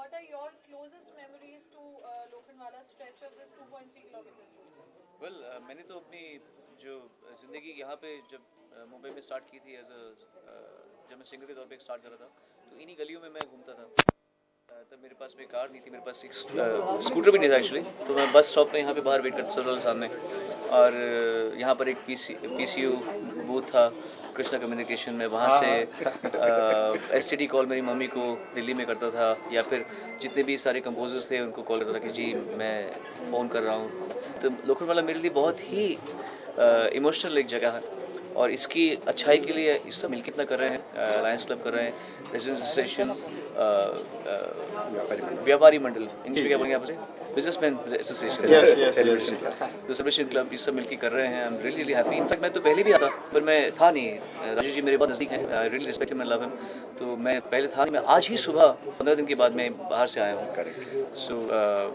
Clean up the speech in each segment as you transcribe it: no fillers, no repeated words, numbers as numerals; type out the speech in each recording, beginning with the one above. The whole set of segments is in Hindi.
what are your closest memories to Lokhandwala stretch of this 2.3 kilometers? Well, मैंने तो अपनी जो ज़िंदगी यहाँ पे जब मुंबई में स्टार्ट की थी जब मैं सिंगर के तौर पे स्टार्ट कर रहा था तो इन्हीं गलियों में मैं घूमता था। तब मेरे पास कोई कार नहीं थी, मेरे पास एक स्कूटर भी नहीं था एक्चुअली। तो मैं बस स्टॉप पे यहाँ पे बाहर वेट करता था सामने, और यहाँ पर एक PCU बूथ था कृष्णा कम्युनिकेशन में। वहाँ से STD कॉल मेरी मम्मी को दिल्ली में करता था, या फिर जितने भी सारे कंपोजर्स थे उनको कॉल करता था कि जी मैं फ़ोन कर रहा हूँ। तो लोखंडवाला मेरे लिए बहुत ही इमोशनल एक जगह है, और इसकी अच्छाई के लिए इस सब मिलकर कितना कर रहे हैं। लायंस क्लब कर रहे हैं, रेजिडेंस एसोसिएशन, व्यापारी मंडल, इंग्लिश में क्या बोलेंगे आपसे, बिजनेसमैन एसोसिएशन, सेलिब्रेशन क्लब, ये सब मिलकर कर रहे हैं। आई एम रियली हैप्पी। इनफैक्ट मैं तो पहले भी आता, पर मैं था नहीं। राजू जी मेरे बहुत नज़दीक हैं, I really respect him and love him. तो मैं पहले था नहीं, मैं आज ही सुबह 15 दिन के बाद मैं बाहर से आया हूँ। सो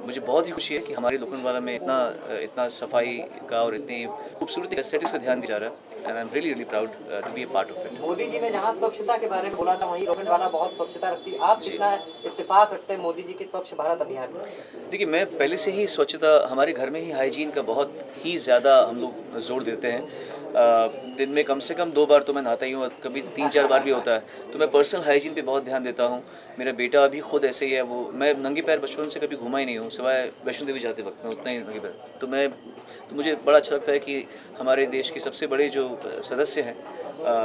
मुझे बहुत ही खुशी है कि हमारे लोखंडवाला में इतना सफाई का और इतनी खूबसूरती एस्थेटिक्स का ध्यान दिया जा रहा है, and I am really proud to be a part of it. Modi ji ने जहाँ स्वच्छता के बारे में बोला था वहीं लोखंडवाला बहुत स्वच्छता रखती है। आप कितना इत्तेफाक रखते हैं मोदी जी के स्वच्छ भारत अभियान में? देखिए, मैं पहले से ही स्वच्छता, हमारे घर में ही हाइजीन का बहुत ही ज़्यादा हम लोग जोर देते हैं। दिन में कम से कम 2 बार तो मैं नहाता ही हूँ, कभी 3-4 बार भी होता है। तो मैं पर्सनल हाइजीन पे बहुत ध्यान देता हूँ। मेरा बेटा अभी खुद ऐसे ही है, वो मैं नंगे पैर बचपन से कभी घुमा ही नहीं हूँ, सिवाय वैष्णो देवी जाते वक्त मैं उतना ही नंगे पैर। तो मुझे बड़ा अच्छा लगता है कि हमारे देश के सबसे बड़े जो सदस्य हैं,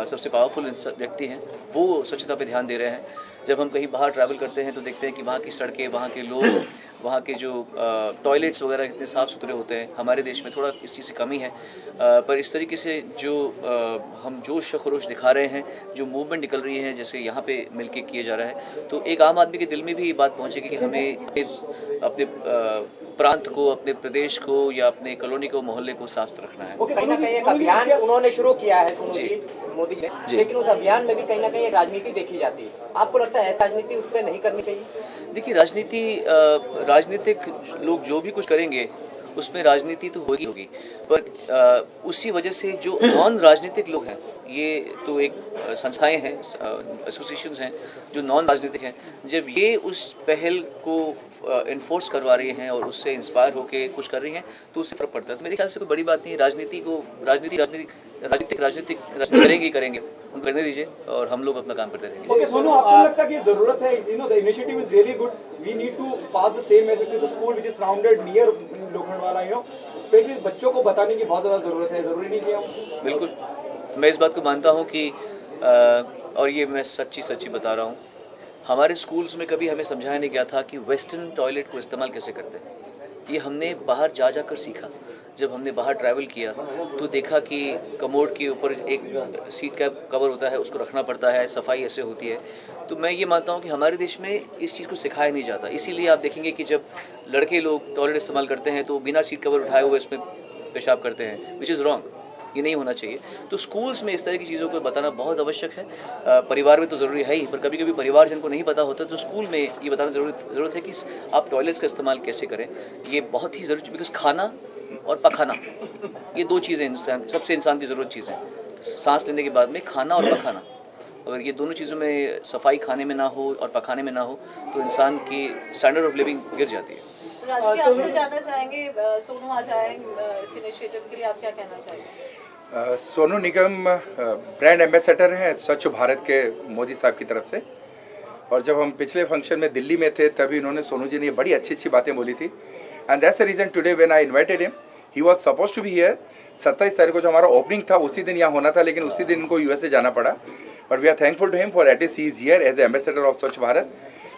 सबसे पावरफुल व्यक्ति हैं, वो स्वच्छता पे ध्यान दे रहे हैं। जब हम कहीं बाहर ट्रैवल करते हैं तो देखते हैं कि वहाँ की सड़कें, वहाँ के लोग, वहाँ के जो टॉयलेट्स वगैरह कितने साफ़ सुथरे होते हैं। हमारे देश में थोड़ा इस चीज़ की कमी है, पर इस तरीके से जो हम जोश खरोश दिखा रहे हैं, जो मूवमेंट निकल रही है, जैसे यहाँ पे मिलके किया जा रहा है, तो एक आम आदमी के दिल में भी ये बात पहुँचेगी कि हमें अपने प्रांत को, अपने प्रदेश को, या अपने कॉलोनी को, मोहल्ले को साफ रखना है। कहीं ना कहीं एक अभियान उन्होंने शुरू किया है मोदी ने, लेकिन उस अभियान में भी कहीं ना कहीं राजनीति देखी जाती है। आपको लगता है राजनीति उस पर नहीं करनी चाहिए? देखिए, राजनीतिक लोग जो भी कुछ करेंगे उसमें राजनीति तो होगी, पर उसी वजह से जो नॉन राजनीतिक लोग हैं, ये तो एक संस्थाएं हैं, एसोसिएशंस हैं जो नॉन राजनीतिक हैं, जब ये उस पहल को इन्फोर्स करवा रही हैं और उससे इंस्पायर होकर कुछ कर रही हैं, तो उससे फर्क पड़ता है। तो मेरे ख्याल से कोई बड़ी बात नहीं है। राजनीतिक करेंगे, हम करने दीजिए, और हम लोग अपना काम करते रहेंगे। Okay, सोनू, आपको लगता है कि जरूरत है, the initiative is really good. We need to pass the same message to the school which is surrounded near Lokhandwala, especially बच्चों को बताने की बहुत ज्यादा जरूरत है। जरूरी नहीं कि हम, बिल्कुल, मैं इस बात को मानता हूँ कि और ये मैं सच्ची बता रहा हूँ, हमारे स्कूल्स में कभी हमें समझाया नहीं गया था कि वेस्टर्न टॉयलेट को इस्तेमाल कैसे करते हैं। ये हमने बाहर जाकर सीखा। जब हमने बाहर ट्रैवल किया तो देखा कि कमोड के ऊपर एक सीट का कवर होता है, उसको रखना पड़ता है, सफाई ऐसे होती है। तो मैं ये मानता हूँ कि हमारे देश में इस चीज़ को सिखाया नहीं जाता। इसीलिए आप देखेंगे कि जब लड़के लोग टॉयलेट इस्तेमाल करते हैं तो बिना सीट कवर उठाए हुए इसमें पेशाब करते हैं, विच इज़ रॉन्ग। ये नहीं होना चाहिए। तो स्कूल्स में इस तरह की चीज़ों को बताना बहुत आवश्यक है। परिवार में तो ज़रूरी है ही, पर कभी कभी परिवार जिनको नहीं पता होता तो स्कूल में ये बताना ज़रूरत है कि आप टॉयलेट्स का इस्तेमाल कैसे करें। ये बहुत ही ज़रूरी, बिकॉज खाना और पखाना, ये 2 चीज़ें सबसे इंसान की ज़रूरत चीज़ हैं। सांस लेने के बाद में खाना और पखाना, अगर ये दोनों चीज़ों में सफाई खाने में ना हो और पखाने में ना हो तो इंसान की स्टैंडर्ड ऑफ लिविंग गिर जाती है। राजू, आपसे जानना चाहेंगे, सोनू आज आए इस इनिशिएटिव के लिए, आप क्या कहना चाहेंगे? सोनू निगम ब्रांड एम्बेसडर हैं स्वच्छ भारत के मोदी साहब की तरफ से, और जब हम पिछले फंक्शन में दिल्ली में थे तभी इन्होंने, सोनू जी ने बड़ी अच्छी बातें बोली थी, and that's the reason today when I invited him, he was supposed to be here. 27 तारीख को जो हमारा ओपनिंग था उसी दिन यहाँ होना था, लेकिन उसी दिन इनको यूएसए जाना पड़ा, but we are thankful to him for at least he is here as ambassador of Swachh Bharat.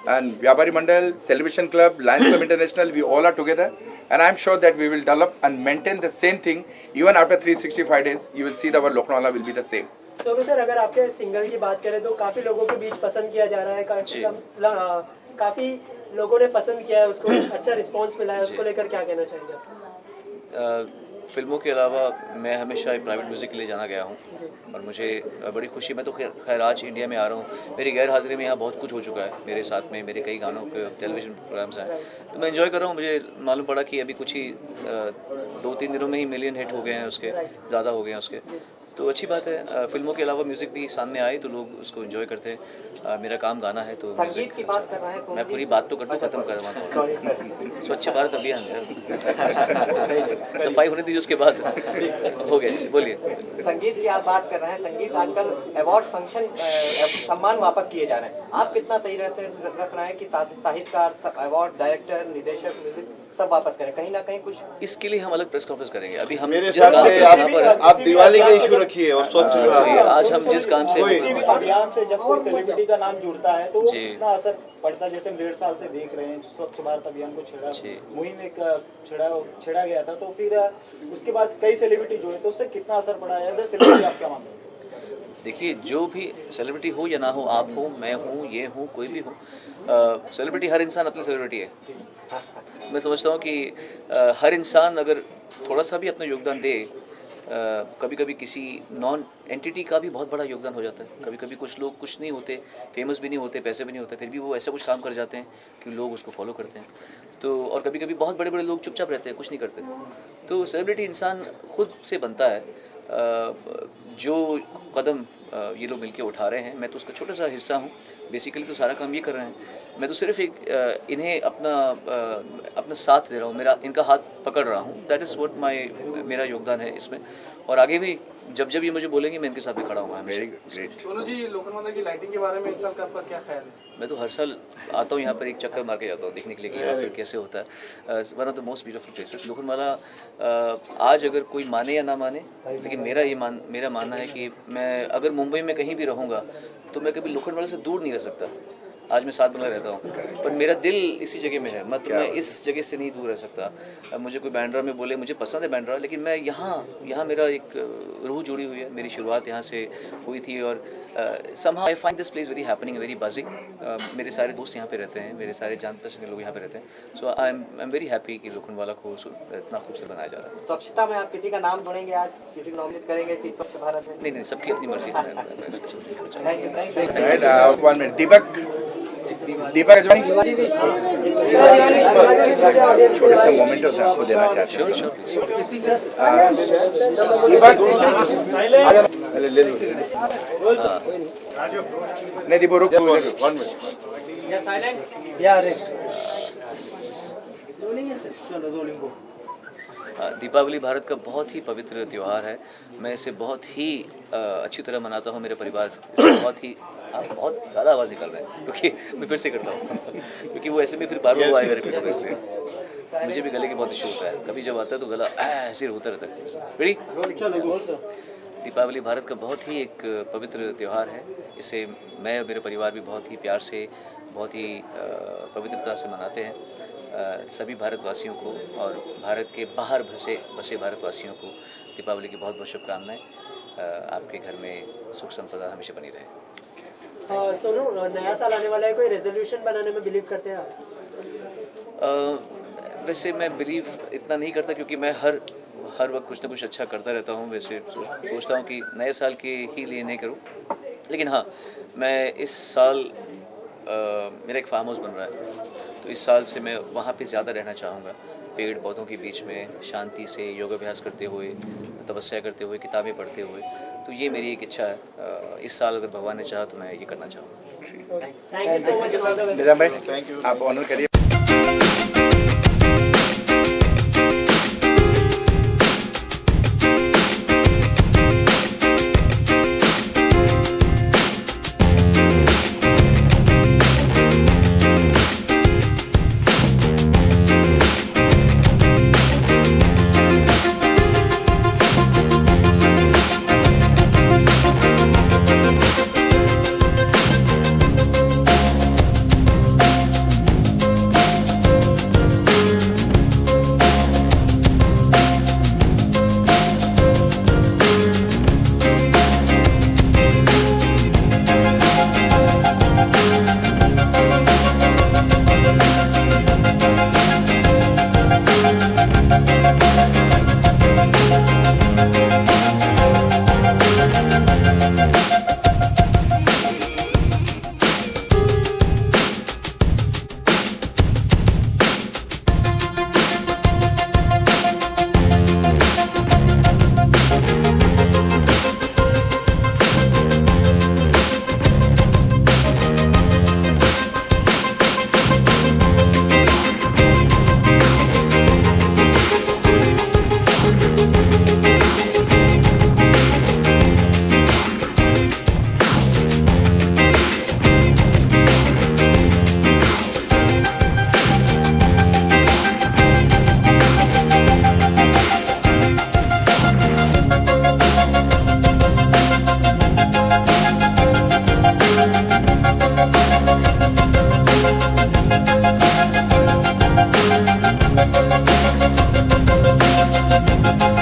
And Vyapari Mandal, Celebration Club, Lions Club International, we all are together, and I am sure that we will develop and maintain the same thing even after 365 days. You will see that our Lokhandwala will be the same. Sonu sir, अगर आपके सिंगल की बात करें तो काफी लोगों के बीच पसंद किया जा रहा है, काफी लोगों ने पसंद किया है उसको, अच्छा रिस्पांस मिला है, उसको लेकर क्या कहना चाहेंगे आप? फिल्मों के अलावा मैं हमेशा प्राइवेट म्यूज़िक के लिए जाना गया हूँ, और मुझे बड़ी खुशी, मैं तो खैर आज इंडिया में आ रहा हूँ, मेरी गैर हाजिरी में यहाँ बहुत कुछ हो चुका है मेरे साथ में, मेरे कई गानों के टेलीविज़न प्रोग्राम्स हैं, तो मैं एंजॉय कर रहा हूँ। मुझे मालूम पड़ा कि अभी कुछ ही 2-3 दिनों में ही मिलियन हिट हो गए हैं उसके, ज़्यादा हो गए हैं उसके, तो अच्छी बात है, फिल्मों के अलावा म्यूज़िक भी सामने आए तो लोग उसको एंजॉय करते हैं। मेरा काम गाना है तो संगीत की बात कर रहे हैं मैं पूरी बात तो करता खत्म कर रहा हूँ। स्वच्छ भारत अभियान सफाई होने दीजिए, उसके बाद हो गया। बोलिए। संगीत की आप बात कर रहे हैं, संगीत आजकल अवार्ड फंक्शन सम्मान वापस किए जा रहे हैं, आप कितना सही रख रहे हैं कि साहित्यकार, अवार्ड, डायरेक्टर, निदेशक, म्यूजिक सब वापस करें? कहीं ना कहीं कुछ इसके लिए हम अलग प्रेस कॉन्फ्रेंस करेंगे। अभी हम मेरे जिस काम हिसाब से से यहाँ पर आप दिवाली का इशू रखिए और स्वच्छ भारत। आज हम जिस काम से किसी भी अभियान से जब कोई सेलिब्रिटी का नाम जुड़ता है तो वो जी। कितना असर पड़ता है? जैसे हम 1.5 साल से देख रहे हैं स्वच्छ भारत अभियान को जी। मुहिम एक छेड़ा गया था, तो फिर उसके बाद कई सेलिब्रिटी जुड़े, तो उससे कितना असर पड़ा है? एज ए सेलिब्रिटी आप क्या मानते हैं? देखिए, जो भी सेलिब्रिटी हो या ना हो, आप हो, मैं हूँ, ये हूँ, कोई भी हो, सेलिब्रिटी, हर इंसान अपनी सेलिब्रिटी है। मैं समझता हूँ कि हर इंसान अगर थोड़ा सा भी अपना योगदान दे, कभी कभी किसी नॉन एंटिटी का भी बहुत बड़ा योगदान हो जाता है। कभी कभी कुछ लोग कुछ नहीं होते, फेमस भी नहीं होते, पैसे भी नहीं होते, फिर भी वो ऐसा कुछ काम कर जाते हैं कि लोग उसको फॉलो करते हैं। तो और कभी कभी बहुत बड़े बड़े लोग चुपचाप रहते हैं, कुछ नहीं करते। तो सेलिब्रिटी इंसान खुद से बनता है। जो कदम ये लोग मिलके उठा रहे हैं, मैं तो उसका छोटा सा हिस्सा हूँ। बेसिकली तो सारा काम ये कर रहे हैं, मैं तो सिर्फ एक इन्हें अपना साथ दे रहा हूँ, मेरा इनका हाथ पकड़ रहा हूँ। दैट इज़ व्हाट मेरा योगदान है इसमें। और आगे भी जब जब ये मुझे बोलेंगे, मैं इनके साथ भी खड़ा हूँ। Very great. सोनू जी, लोखंडवाला की लाइटिंग के बारे में इस साल का आपका क्या ख्याल है? मैं तो हर साल आता हूँ यहाँ पर, एक चक्कर मार के जाता हूँ देखने के लिए कि यहाँ पर कैसे होता है। One of the most beautiful places Lokhandwala. आज अगर कोई माने या ना माने, लेकिन मेरा मानना है कि मैं अगर मुंबई में कहीं भी रहूँगा तो मैं कभी लोखंडवाला से दूर नहीं रह सकता। आज मैं 7 बंगला रहता हूँ, पर मेरा दिल इसी जगह में है। मतलब मैं इस जगह से नहीं दूर रह सकता। मुझे कोई बैंड्रा में बोले, मुझे पसंद है बैंड्रा, लेकिन मैं यहाँ मेरा एक रूह जुड़ी हुई है। मेरी शुरुआत यहाँ से हुई थी और somehow I find this place very happening, very buzzing। मेरे सारे दोस्त यहाँ पे रहते हैं, मेरे सारे जान पहचान के लोग यहाँ पे रहते हैं। सो आई एम वेरी हैप्पी कि लोखंडवाला को इतना खूबसूरत बनाया जा रहा है। स्वच्छता में आप किसी का नाम जोड़ेंगे आज, किसी को नॉमिनेट करेंगे कि स्वच्छ भारत में? नहीं, सबकी अपनी मर्जी है। Thank you, thank you. Right, 1 minute. Deepak Ajwani, छोटे से मोमेंट होता है, आपको देना चाहते हैं। दीपक, नहीं दीपक रुक। 1 मिनट। दीपावली भारत का बहुत ही पवित्र त्यौहार है। मैं इसे बहुत ही अच्छी तरह मनाता हूँ। मेरे परिवार इसे बहुत ही, आप बहुत ज़्यादा आवाज़ निकल रहे हैं क्योंकि मैं फिर से करता हूँ क्योंकि वो ऐसे में फिर बार बार आएगा रिपीट होगा, इसलिए मुझे भी गले के बहुत इशू होता है। कभी जब आता है तो गला ऐसे होता रहता है। रेडी? दीपावली भारत का बहुत ही एक पवित्र त्यौहार है। इसे मैं और मेरे परिवार भी बहुत ही प्यार से, बहुत ही पवित्रता से मनाते हैं। सभी भारतवासियों को और भारत के बाहर बसे भारतवासियों को दीपावली की बहुत बहुत शुभकामनाएं। आपके घर में सुख संपदा हमेशा बनी रहे। सोनू, नया साल आने वाला है, कोई रेजोल्यूशन बनाने में बिलीव करते हैं आप? वैसे मैं बिलीव इतना नहीं करता क्योंकि मैं हर वक्त कुछ ना कुछ अच्छा करता रहता हूँ। वैसे सोचता हूँ कि नए साल के ही लिए नहीं करूँ, लेकिन हाँ, मैं इस साल मेरा एक फार्म हाउस बन रहा है, तो इस साल से मैं वहाँ पे ज़्यादा रहना चाहूँगा, पेड़ पौधों के बीच में शांति से योगाभ्यास करते हुए, तपस्या करते हुए, किताबें पढ़ते हुए। तो ये मेरी एक इच्छा है। इस साल अगर भगवान ने चाहा तो मैं ये करना चाहूँगा। Thank you so much. Nizam भाई, आप ऑनर करिए। है।